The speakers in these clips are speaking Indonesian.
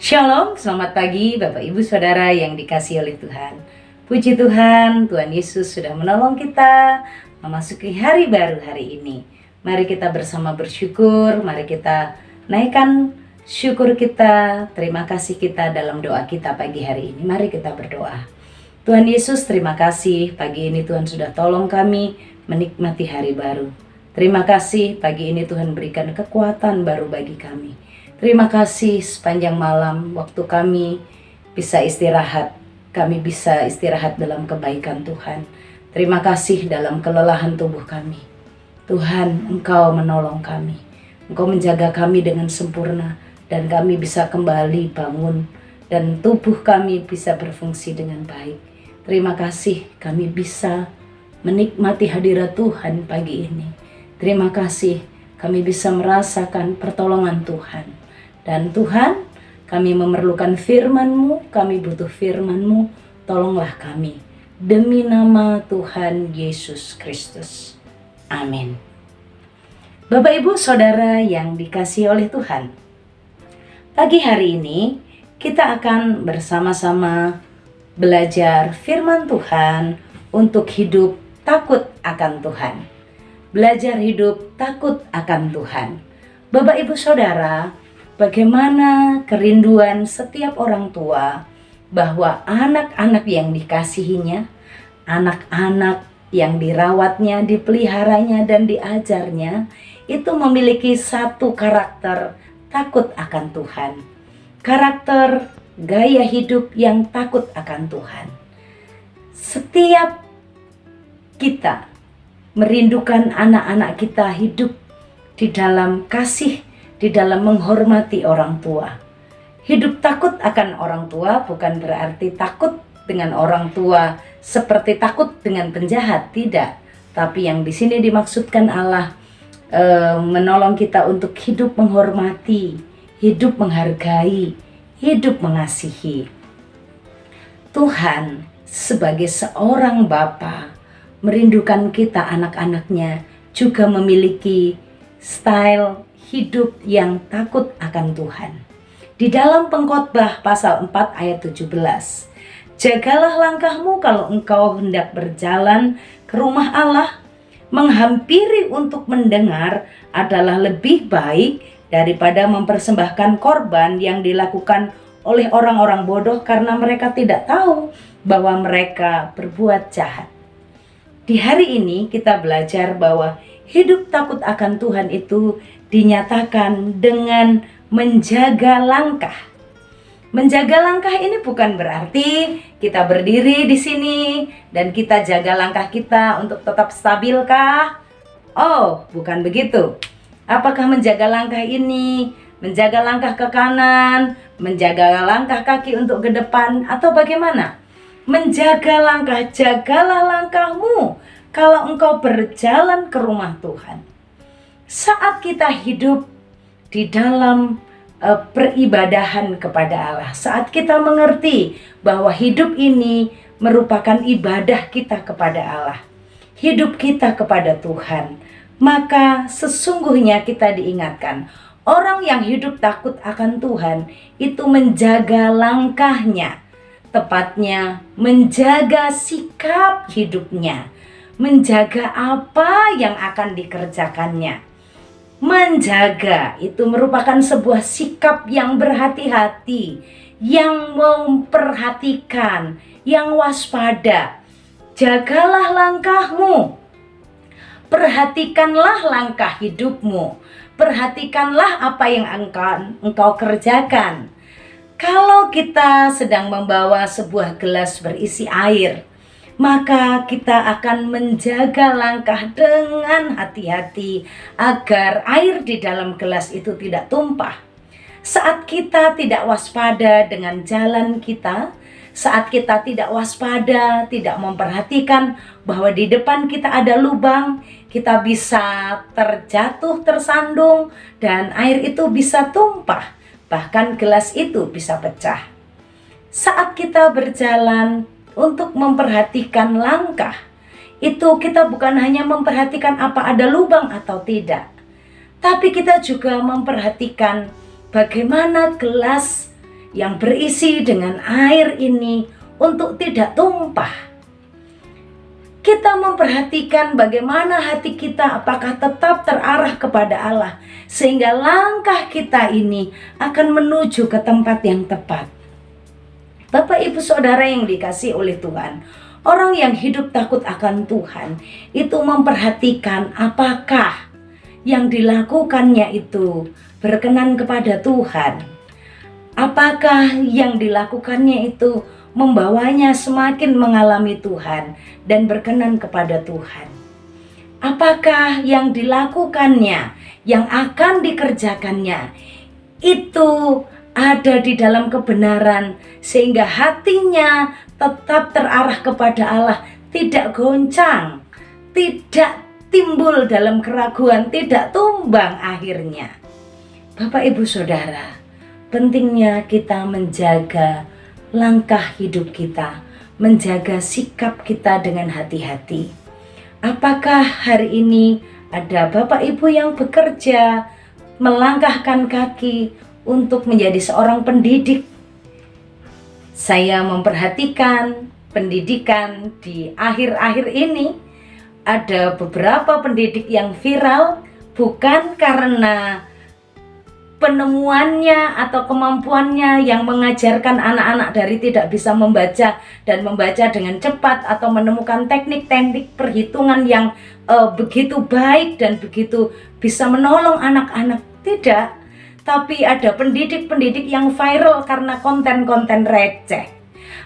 Shalom, selamat pagi Bapak Ibu Saudara yang dikasihi oleh Tuhan. Puji Tuhan, Tuhan Yesus sudah menolong kita memasuki hari baru hari ini. Mari kita bersama bersyukur, mari kita naikkan syukur kita, terima kasih kita dalam doa kita pagi hari ini. Mari kita berdoa. Tuhan Yesus, terima kasih pagi ini Tuhan sudah tolong kami menikmati hari baru. Terima kasih pagi ini Tuhan berikan kekuatan baru bagi kami. Terima kasih sepanjang malam waktu kami bisa istirahat. Kami bisa istirahat dalam kebaikan Tuhan. Terima kasih dalam kelelahan tubuh kami. Tuhan, Engkau menolong kami. Engkau menjaga kami dengan sempurna. Dan kami bisa kembali bangun. Dan tubuh kami bisa berfungsi dengan baik. Terima kasih kami bisa menikmati hadirat Tuhan pagi ini. Terima kasih kami bisa merasakan pertolongan Tuhan. Dan Tuhan, kami memerlukan firman-Mu, kami butuh firman-Mu, tolonglah kami. Demi nama Tuhan Yesus Kristus. Amin. Bapak Ibu Saudara yang dikasihi oleh Tuhan, pagi hari ini kita akan bersama-sama belajar firman Tuhan untuk hidup takut akan Tuhan. Belajar hidup takut akan Tuhan. Bapak Ibu Saudara, bagaimana kerinduan setiap orang tua bahwa anak-anak yang dikasihinya, anak-anak yang dirawatnya, dipeliharanya dan diajarnya itu memiliki satu karakter takut akan Tuhan. Karakter gaya hidup yang takut akan Tuhan. Setiap kita merindukan anak-anak kita hidup di dalam kasih, di dalam menghormati orang tua. Hidup takut akan orang tua bukan berarti takut dengan orang tua seperti takut dengan penjahat, tidak. Tapi yang di sini dimaksudkan Allah menolong kita untuk hidup menghormati, hidup menghargai, hidup mengasihi. Tuhan sebagai seorang bapa merindukan kita anak-anaknya juga memiliki style hidup yang takut akan Tuhan. Di dalam Pengkhotbah pasal 4 ayat 17, jagalah langkahmu kalau engkau hendak berjalan ke rumah Allah. Menghampiri untuk mendengar adalah lebih baik daripada mempersembahkan korban yang dilakukan oleh orang-orang bodoh karena mereka tidak tahu bahwa mereka berbuat jahat. Di hari ini kita belajar bahwa hidup takut akan Tuhan itu dinyatakan dengan menjaga langkah. Menjaga langkah ini bukan berarti kita berdiri di sini dan kita jaga langkah kita untuk tetap stabil kah? Oh, bukan begitu. Apakah menjaga langkah ini, menjaga langkah ke kanan, menjaga langkah kaki untuk ke depan atau bagaimana? Menjaga langkah, jagalah langkahmu kalau engkau berjalan ke rumah Tuhan. Saat kita hidup di dalam peribadahan kepada Allah, saat kita mengerti bahwa hidup ini merupakan ibadah kita kepada Allah, hidup kita kepada Tuhan, maka sesungguhnya kita diingatkan, orang yang hidup takut akan Tuhan itu menjaga langkahnya, tepatnya menjaga sikap hidupnya, menjaga apa yang akan dikerjakannya. Menjaga itu merupakan sebuah sikap yang berhati-hati, yang memperhatikan, yang waspada. Jagalah langkahmu, perhatikanlah langkah hidupmu, perhatikanlah apa yang engkau kerjakan. Kalau kita sedang membawa sebuah gelas berisi air, maka kita akan menjaga langkah dengan hati-hati agar air di dalam gelas itu tidak tumpah. Saat kita tidak waspada dengan jalan kita, saat kita tidak waspada, tidak memperhatikan bahwa di depan kita ada lubang, kita bisa terjatuh, tersandung, dan air itu bisa tumpah. Bahkan gelas itu bisa pecah. Saat kita berjalan untuk memperhatikan langkah, itu kita bukan hanya memperhatikan apa ada lubang atau tidak, tapi kita juga memperhatikan bagaimana gelas yang berisi dengan air ini untuk tidak tumpah. Kita memperhatikan bagaimana hati kita apakah tetap terarah kepada Allah, sehingga langkah kita ini akan menuju ke tempat yang tepat. Bapak Ibu Saudara yang dikasihi oleh Tuhan, orang yang hidup takut akan Tuhan itu memperhatikan apakah yang dilakukannya itu berkenan kepada Tuhan. Apakah yang dilakukannya itu membawanya semakin mengalami Tuhan dan berkenan kepada Tuhan. Apakah yang dilakukannya, yang akan dikerjakannya itu ada di dalam kebenaran, sehingga hatinya tetap terarah kepada Allah, tidak goncang, tidak timbul dalam keraguan, tidak tumbang akhirnya. Bapak Ibu Saudara, pentingnya kita menjaga langkah hidup kita, menjaga sikap kita dengan hati-hati. Apakah hari ini ada Bapak Ibu yang bekerja, melangkahkan kaki untuk menjadi seorang pendidik? Saya memperhatikan pendidikan di akhir-akhir ini, ada beberapa pendidik yang viral bukan karena penemuannya atau kemampuannya yang mengajarkan anak-anak dari tidak bisa membaca dan membaca dengan cepat, atau menemukan teknik-teknik perhitungan yang begitu baik dan begitu bisa menolong anak-anak. Tidak, tapi ada pendidik-pendidik yang viral karena konten-konten receh.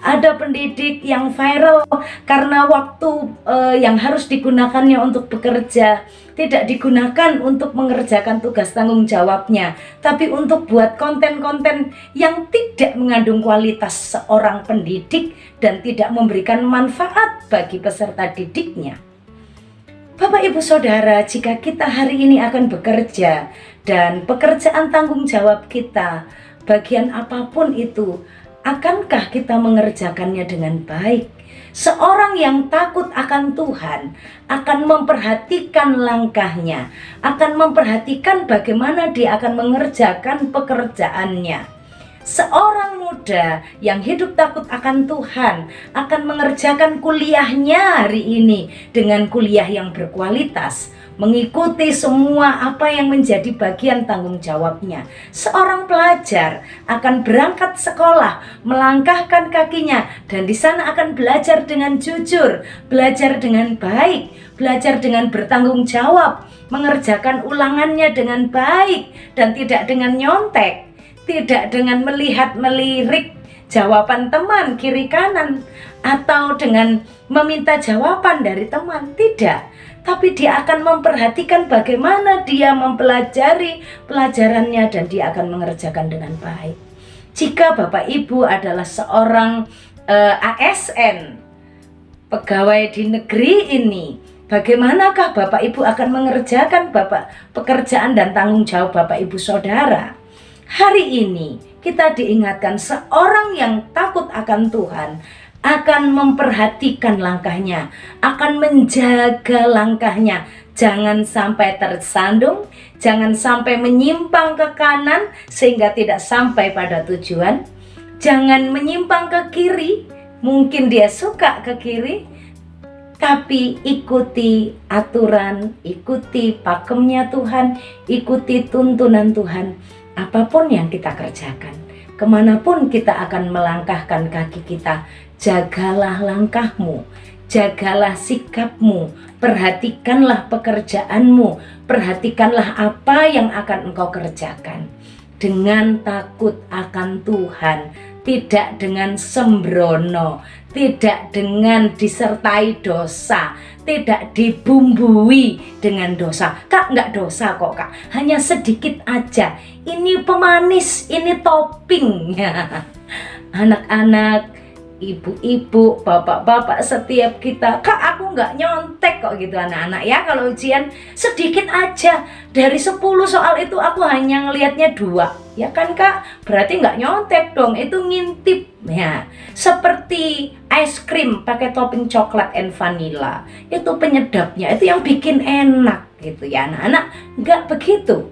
Ada pendidik yang viral karena waktu yang harus digunakannya untuk bekerja tidak digunakan untuk mengerjakan tugas tanggung jawabnya, tapi untuk buat konten-konten yang tidak mengandung kualitas seorang pendidik dan tidak memberikan manfaat bagi peserta didiknya. Bapak Ibu Saudara, jika kita hari ini akan bekerja dan pekerjaan tanggung jawab kita, bagian apapun itu, akankah kita mengerjakannya dengan baik? Seorang yang takut akan Tuhan akan memperhatikan langkahnya, akan memperhatikan bagaimana dia akan mengerjakan pekerjaannya. Seorang muda yang hidup takut akan Tuhan akan mengerjakan kuliahnya hari ini dengan kuliah yang berkualitas, mengikuti semua apa yang menjadi bagian tanggung jawabnya. Seorang pelajar akan berangkat sekolah, melangkahkan kakinya, dan di sana akan belajar dengan jujur, belajar dengan baik, belajar dengan bertanggung jawab, mengerjakan ulangannya dengan baik dan tidak dengan nyontek, tidak dengan melihat-melirik jawaban teman kiri kanan, atau dengan meminta jawaban dari teman. Tidak, tapi dia akan memperhatikan bagaimana dia mempelajari pelajarannya dan dia akan mengerjakan dengan baik. Jika Bapak Ibu adalah seorang ASN, pegawai di negeri ini, bagaimanakah Bapak Ibu akan mengerjakan pekerjaan dan tanggung jawab Bapak Ibu Saudara? Hari ini kita diingatkan seorang yang takut akan Tuhan akan memperhatikan langkahnya, akan menjaga langkahnya. Jangan sampai tersandung, jangan sampai menyimpang ke kanan sehingga tidak sampai pada tujuan. Jangan menyimpang ke kiri, mungkin dia suka ke kiri, tapi ikuti aturan, ikuti pakemnya Tuhan, ikuti tuntunan Tuhan. Apapun yang kita kerjakan, kemanapun kita akan melangkahkan kaki kita, jagalah langkahmu, jagalah sikapmu, perhatikanlah pekerjaanmu, perhatikanlah apa yang akan engkau kerjakan dengan takut akan Tuhan, tidak dengan sembrono, tidak dengan disertai dosa, tidak dibumbui dengan dosa. Kak, nggak dosa kok Kak, hanya sedikit aja, ini pemanis, ini topping. Anak-anak, ibu-ibu, bapak-bapak, setiap kita, Kak aku nggak nyontek kok gitu anak-anak ya. Kalau ujian sedikit aja, dari 10 soal itu aku hanya ngelihatnya 2, ya kan Kak, berarti nggak nyontek dong, itu ngintip ya. Seperti es krim pakai topping coklat and vanilla, itu penyedapnya, itu yang bikin enak gitu ya anak-anak. Nggak begitu.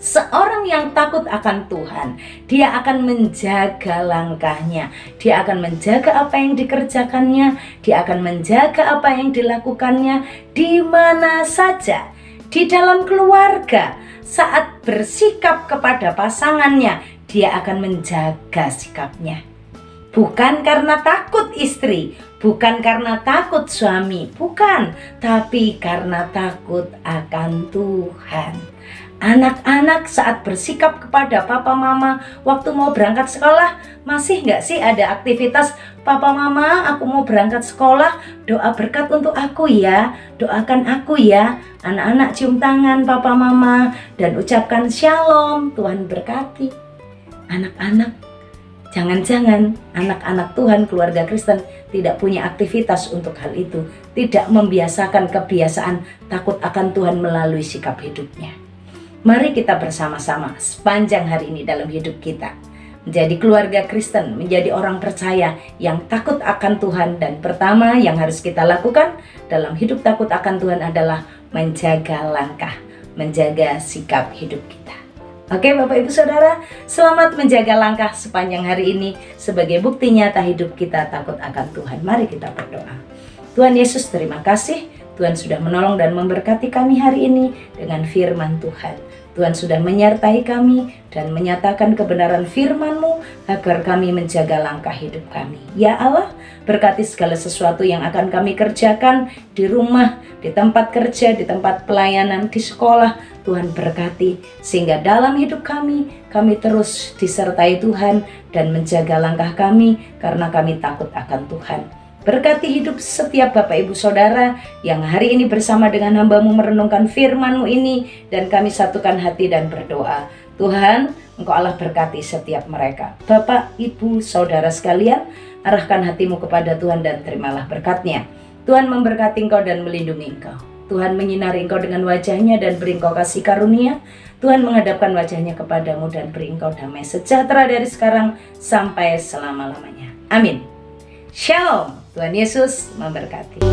Seorang yang takut akan Tuhan, dia akan menjaga langkahnya, dia akan menjaga apa yang dikerjakannya, dia akan menjaga apa yang dilakukannya di mana saja, di dalam keluarga, saat bersikap kepada pasangannya, dia akan menjaga sikapnya. Bukan karena takut istri, bukan karena takut suami, bukan, tapi karena takut akan Tuhan. Anak-anak saat bersikap kepada papa mama waktu mau berangkat sekolah, masih nggak sih ada aktivitas papa mama aku mau berangkat sekolah, doa berkat untuk aku ya, doakan aku ya. Anak-anak cium tangan papa mama dan ucapkan shalom, Tuhan berkati. Anak-anak, jangan-jangan anak-anak Tuhan, keluarga Kristen tidak punya aktivitas untuk hal itu, tidak membiasakan kebiasaan takut akan Tuhan melalui sikap hidupnya. Mari kita bersama-sama sepanjang hari ini dalam hidup kita menjadi keluarga Kristen, menjadi orang percaya yang takut akan Tuhan. Dan pertama yang harus kita lakukan dalam hidup takut akan Tuhan adalah menjaga langkah, menjaga sikap hidup kita. Oke Bapak Ibu Saudara, selamat menjaga langkah sepanjang hari ini sebagai bukti nyata hidup kita takut akan Tuhan. Mari kita berdoa. Tuhan Yesus, terima kasih Tuhan sudah menolong dan memberkati kami hari ini dengan firman Tuhan. Tuhan sudah menyertai kami dan menyatakan kebenaran firman-Mu agar kami menjaga langkah hidup kami. Ya Allah, berkati segala sesuatu yang akan kami kerjakan di rumah, di tempat kerja, di tempat pelayanan, di sekolah. Tuhan berkati sehingga dalam hidup kami terus disertai Tuhan dan menjaga langkah kami karena kami takut akan Tuhan. Berkati hidup setiap Bapak Ibu Saudara yang hari ini bersama dengan hamba-Mu merenungkan firman-Mu ini, dan kami satukan hati dan berdoa. Tuhan, Engkau Allah berkati setiap mereka. Bapak, Ibu, Saudara sekalian, arahkan hatimu kepada Tuhan dan terimalah berkat-Nya. Tuhan memberkati engkau dan melindungi engkau. Tuhan menyinari engkau dengan wajah-Nya dan beri engkau kasih karunia. Tuhan menghadapkan wajah-Nya kepadamu dan beri engkau damai sejahtera dari sekarang sampai selama-lamanya. Amin. Shalom. Tuhan Yesus memberkati.